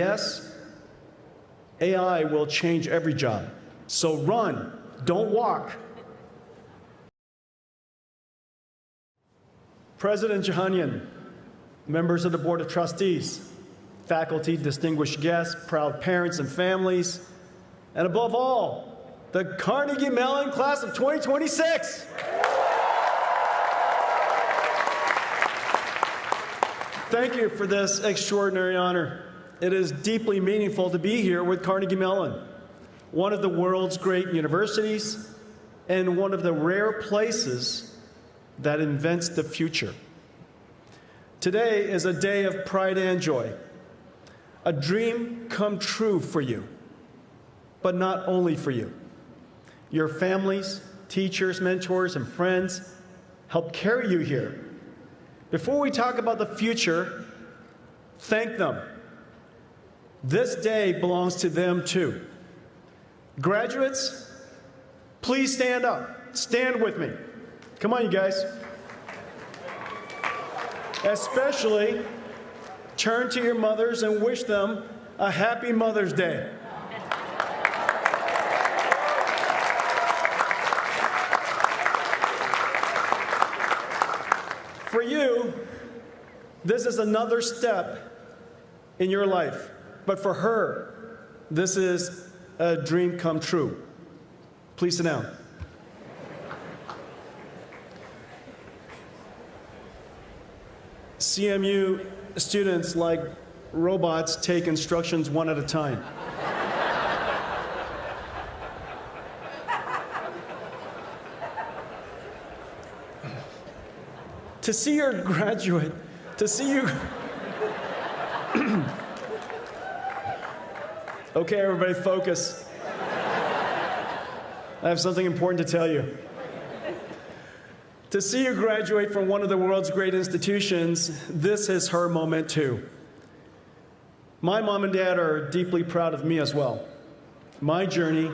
Yes, AI will change every job. So run, don't walk. President Jahanian, members of the Board of Trustees, faculty, distinguished guests, proud parents and families, and above all, the Carnegie Mellon class of 2026. Thank you for this extraordinary honor. It is deeply meaningful to be here with Carnegie Mellon, one of the world's great universities and one of the rare places that invents the future. Today is a day of pride and joy, a dream come true for you, but not only for you. Your families, teachers, mentors, and friends help carry you here. Before we talk about the future, thank them. This day belongs to them too. Graduates, please stand up. Stand with me. Come on, you guys. Especially, turn to your mothers and wish them a happy Mother's Day. For you, this is another step in your life. But for her, this is a dream come true. Please sit down. CMU students, like robots, take instructions one at a time. To see your graduate, to see you... Okay, everybody, focus. I have something important to tell you. To see you graduate from one of the world's great institutions, this is her moment too. My mom and dad are deeply proud of me as well. My journey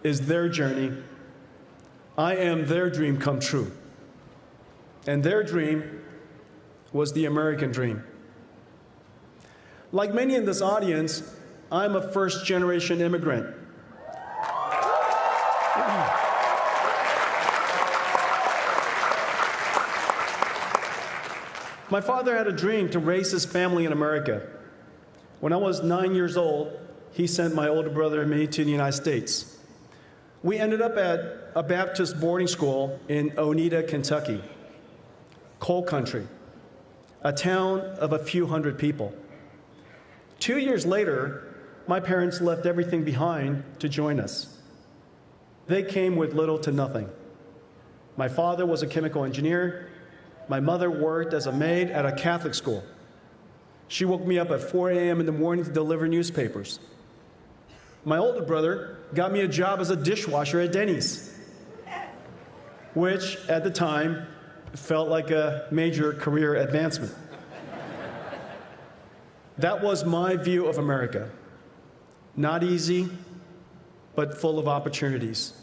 is their journey. I am their dream come true. And their dream was the American dream. Like many in this audience, I'm a first-generation immigrant. My father had a dream to raise his family in America. When I was 9 years old, he sent my older brother and me to the United States. We ended up at a Baptist boarding school in Oneida, Kentucky, coal country, a town of a few hundred people. 2 years later, my parents left everything behind to join us. They came with little to nothing. My father was a chemical engineer. My mother worked as a maid at a Catholic school. She woke me up at 4 a.m. in the morning to deliver newspapers. My older brother got me a job as a dishwasher at Denny's, which at the time felt like a major career advancement. That was my view of America. Not easy, but full of opportunities.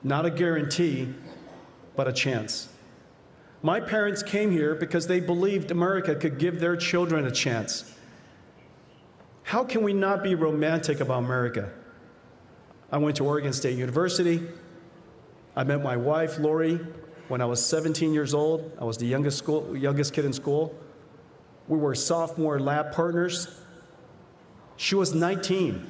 Not a guarantee, but a chance. My parents came here because they believed America could give their children a chance. How can we not be romantic about America? I went to Oregon State University. I met my wife, Lori, when I was 17 years old. I was the youngest kid in school. We were sophomore lab partners. She was 19.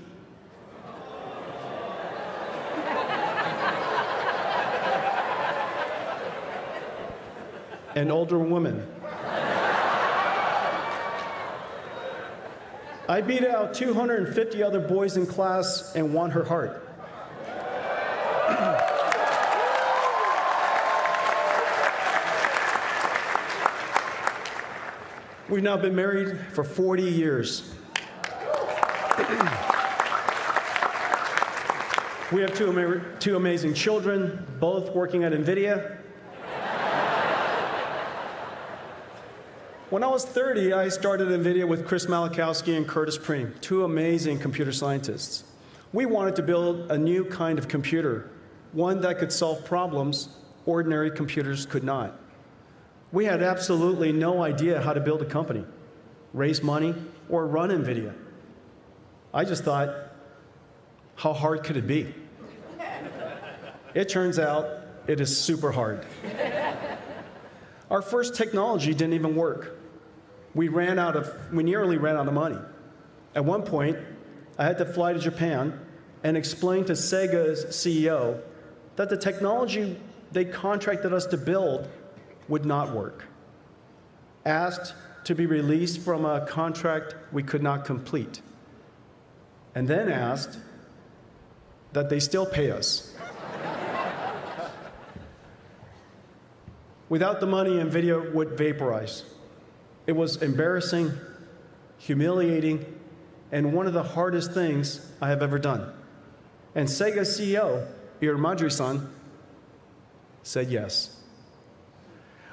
An older woman. I beat out 250 other boys in class and won her heart. We've now been married for 40 years. We have two amazing children, both working at NVIDIA. When I was 30, I started NVIDIA with Chris Malachowski and Curtis Preem, two amazing computer scientists. We wanted to build a new kind of computer, one that could solve problems ordinary computers could not. We had absolutely no idea how to build a company, raise money, or run NVIDIA. I just thought, how hard could it be? It turns out it is super hard. Our first technology didn't even work. We nearly ran out of money. At one point, I had to fly to Japan and explain to Sega's CEO that the technology they contracted us to build would not work. Asked to be released from a contract we could not complete. And then asked that they still pay us. Without the money, NVIDIA would vaporize. It was embarrassing, humiliating, and one of the hardest things I have ever done. And Sega's CEO, Madri-san, said yes.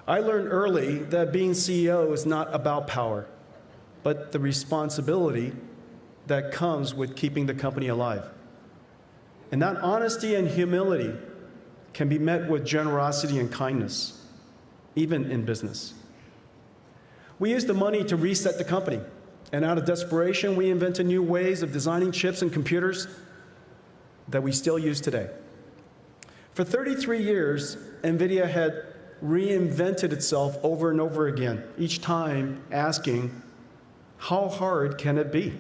I learned early that being CEO is not about power, but the responsibility that comes with keeping the company alive. And that honesty and humility can be met with generosity and kindness, even in business. We used the money to reset the company, and out of desperation, we invented new ways of designing chips and computers that we still use today. For 33 years, NVIDIA had reinvented itself over and over again, each time asking, how hard can it be?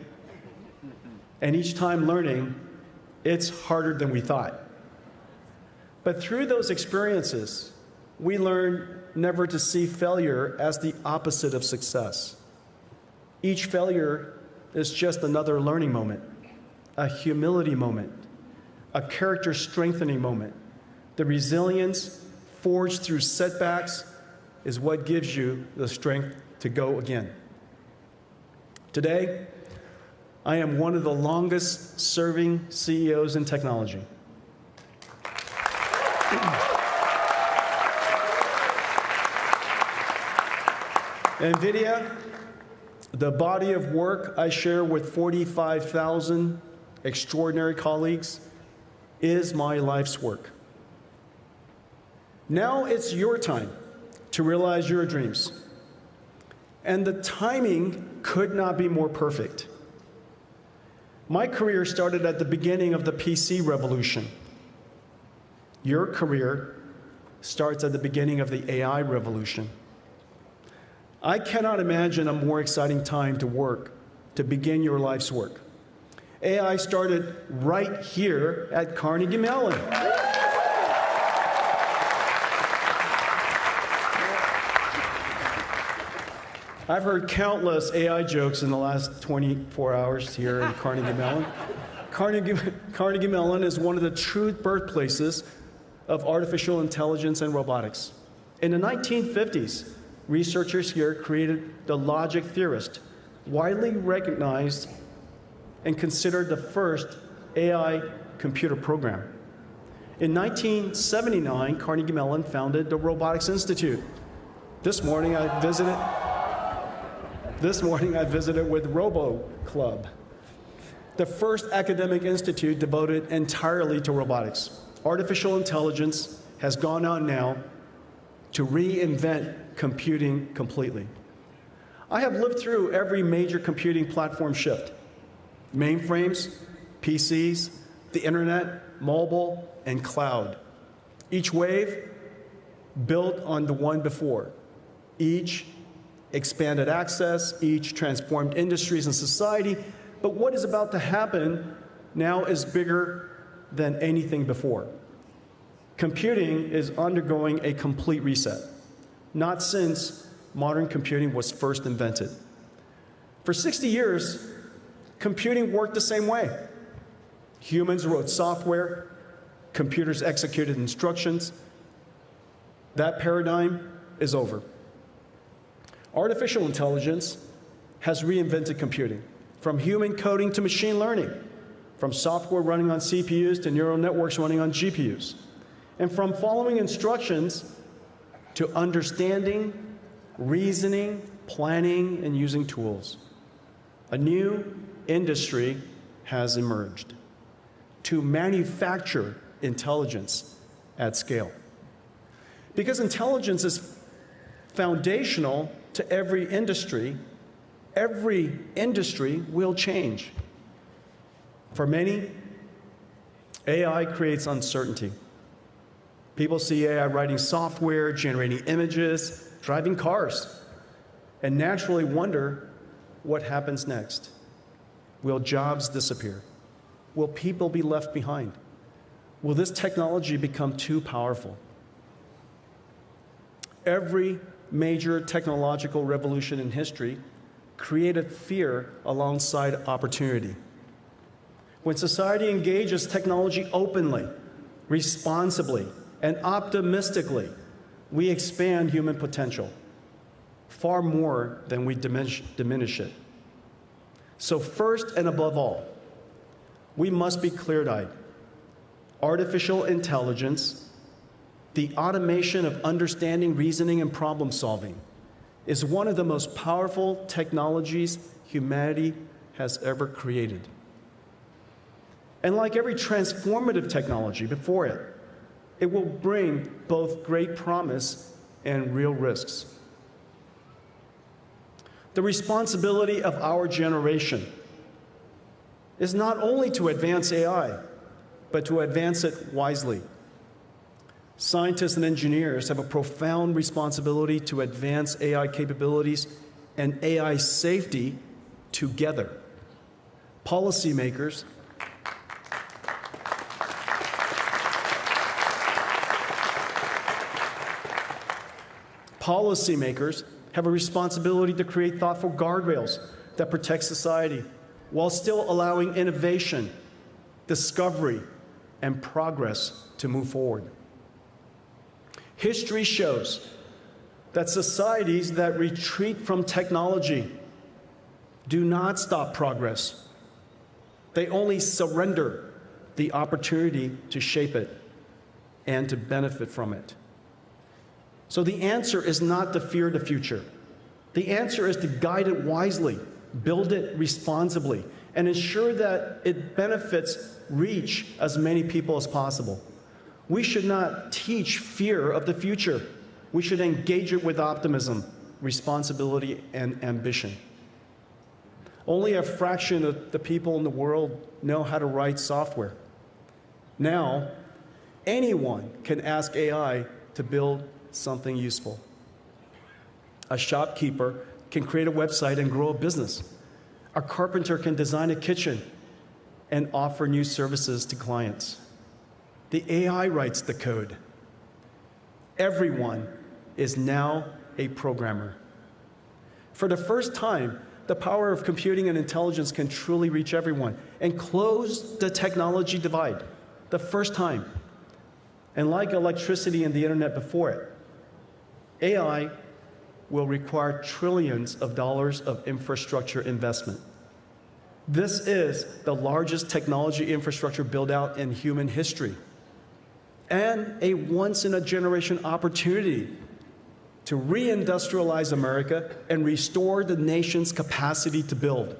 And each time learning, it's harder than we thought. But through those experiences, we learned never to see failure as the opposite of success. Each failure is just another learning moment, a humility moment, a character strengthening moment. The resilience forged through setbacks is what gives you the strength to go again. Today, I am one of the longest serving CEOs in technology. NVIDIA, the body of work I share with 45,000 extraordinary colleagues, is my life's work. Now it's your time to realize your dreams. And the timing could not be more perfect. My career started at the beginning of the PC revolution. Your career starts at the beginning of the AI revolution. I cannot imagine a more exciting time to begin your life's work. AI started right here at Carnegie Mellon. I've heard countless AI jokes in the last 24 hours here at Carnegie Mellon. Carnegie Mellon is one of the true birthplaces of artificial intelligence and robotics. In the 1950s, researchers here created the logic theorist, widely recognized and considered the first AI computer program. In 1979, Carnegie Mellon founded the Robotics Institute. This morning I visited with Robo Club, the first academic institute devoted entirely to robotics. Artificial intelligence has gone on now to reinvent computing completely. I have lived through every major computing platform shift: mainframes, PCs, the internet, mobile, and cloud. Each wave built on the one before. Each expanded access, each transformed industries and society. But what is about to happen now is bigger than anything before. Computing is undergoing a complete reset, not since modern computing was first invented. For 60 years, computing worked the same way. Humans wrote software, computers executed instructions. That paradigm is over. Artificial intelligence has reinvented computing, from human coding to machine learning, from software running on CPUs to neural networks running on GPUs, and from following instructions to understanding, reasoning, planning, and using tools. A new industry has emerged to manufacture intelligence at scale. Because intelligence is foundational to every industry will change. For many, AI creates uncertainty. People see AI writing software, generating images, driving cars, and naturally wonder what happens next. Will jobs disappear? Will people be left behind? Will this technology become too powerful? Every major technological revolution in history created fear alongside opportunity. When society engages technology openly, responsibly, and optimistically, we expand human potential far more than we diminish it. So first and above all, we must be clear-eyed. Artificial intelligence, the automation of understanding, reasoning, and problem-solving, is one of the most powerful technologies humanity has ever created. And like every transformative technology before it, it will bring both great promise and real risks. The responsibility of our generation is not only to advance AI, but to advance it wisely. Scientists and engineers have a profound responsibility to advance AI capabilities and AI safety together. Policymakers have a responsibility to create thoughtful guardrails that protect society while still allowing innovation, discovery, and progress to move forward. History shows that societies that retreat from technology do not stop progress. They only surrender the opportunity to shape it and to benefit from it. So the answer is not to fear the future. The answer is to guide it wisely, build it responsibly, and ensure that it benefits reach as many people as possible. We should not teach fear of the future. We should engage it with optimism, responsibility, and ambition. Only a fraction of the people in the world know how to write software. Now, anyone can ask AI to build something useful. A shopkeeper can create a website and grow a business. A carpenter can design a kitchen and offer new services to clients. The AI writes the code. Everyone is now a programmer. For the first time, the power of computing and intelligence can truly reach everyone and close the technology divide. The first time. And like electricity and the internet before it, AI will require trillions of dollars of infrastructure investment. This is the largest technology infrastructure build-out in human history, and a once-in-a-generation opportunity to reindustrialize America and restore the nation's capacity to build.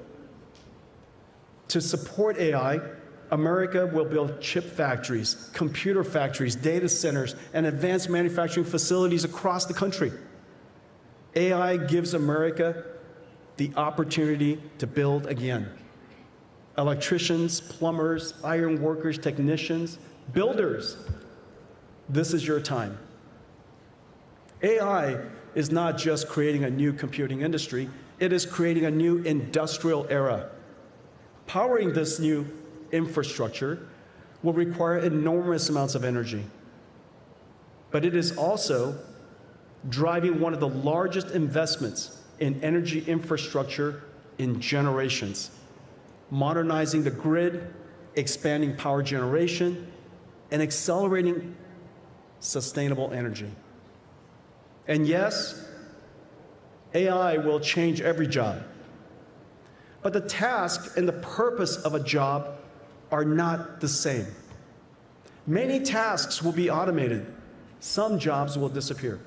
To support AI, America will build chip factories, computer factories, data centers, and advanced manufacturing facilities across the country. AI gives America the opportunity to build again. Electricians, plumbers, iron workers, technicians, builders, this is your time. AI is not just creating a new computing industry, it is creating a new industrial era. Powering this new infrastructure will require enormous amounts of energy. But it is also driving one of the largest investments in energy infrastructure in generations, modernizing the grid, expanding power generation, and accelerating sustainable energy. And yes, AI will change every job. But the task and the purpose of a job are not the same. Many tasks will be automated. Some jobs will disappear.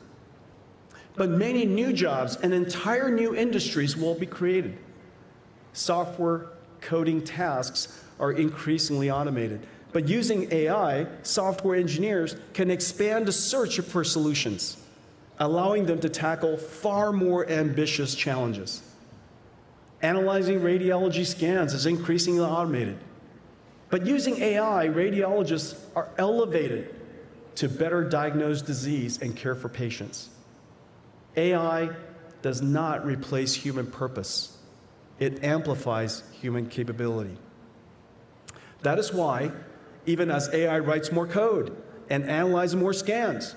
But many new jobs and entire new industries will be created. Software coding tasks are increasingly automated. But using AI, software engineers can expand the search for solutions, allowing them to tackle far more ambitious challenges. Analyzing radiology scans is increasingly automated. But using AI, radiologists are elevated to better diagnose disease and care for patients. AI does not replace human purpose. It amplifies human capability. That is why, even as AI writes more code and analyzes more scans,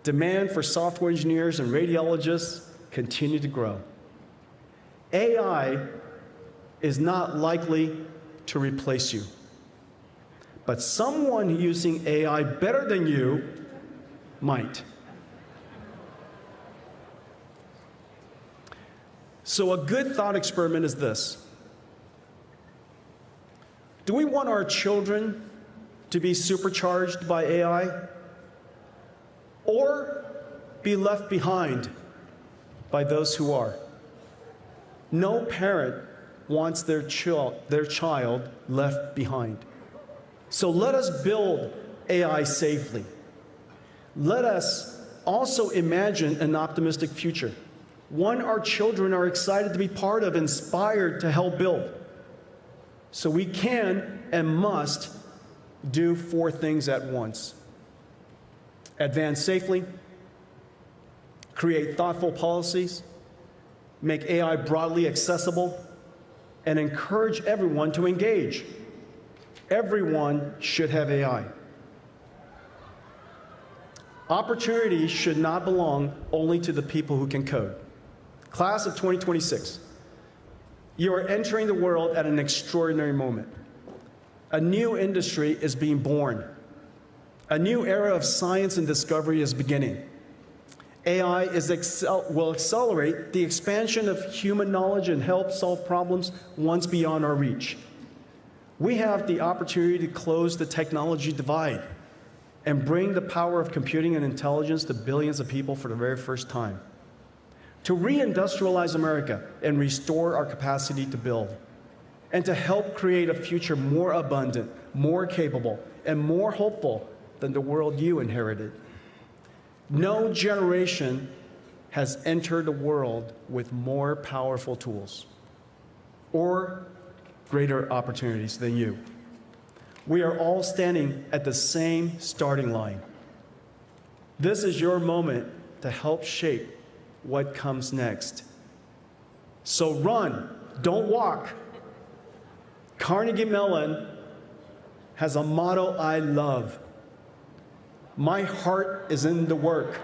demand for software engineers and radiologists continue to grow. AI is not likely to replace you, but someone using AI better than you might. So a good thought experiment is this. Do we want our children to be supercharged by AI, or be left behind by those who are? No parent wants their child left behind. So let us build AI safely. Let us also imagine an optimistic future, one our children are excited to be part of, inspired to help build. So we can and must do 4 things at once: advance safely, create thoughtful policies, make AI broadly accessible, and encourage everyone to engage. Everyone should have AI. Opportunity should not belong only to the people who can code. Class of 2026, you are entering the world at an extraordinary moment. A new industry is being born. A new era of science and discovery is beginning. AI will accelerate the expansion of human knowledge and help solve problems once beyond our reach. We have the opportunity to close the technology divide and bring the power of computing and intelligence to billions of people for the very first time. To reindustrialize America and restore our capacity to build, and to help create a future more abundant, more capable, and more hopeful than the world you inherited. No generation has entered the world with more powerful tools or greater opportunities than you. We are all standing at the same starting line. This is your moment to help shape what comes next. So run, don't walk. Carnegie Mellon has a motto I love: my heart is in the work.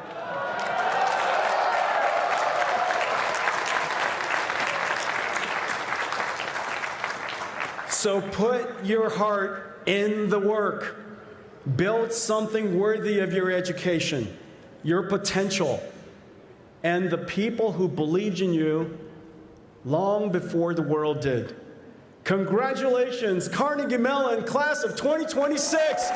So put your heart in the work. Build something worthy of your education, your potential, and the people who believed in you long before the world did. Congratulations, Carnegie Mellon, class of 2026.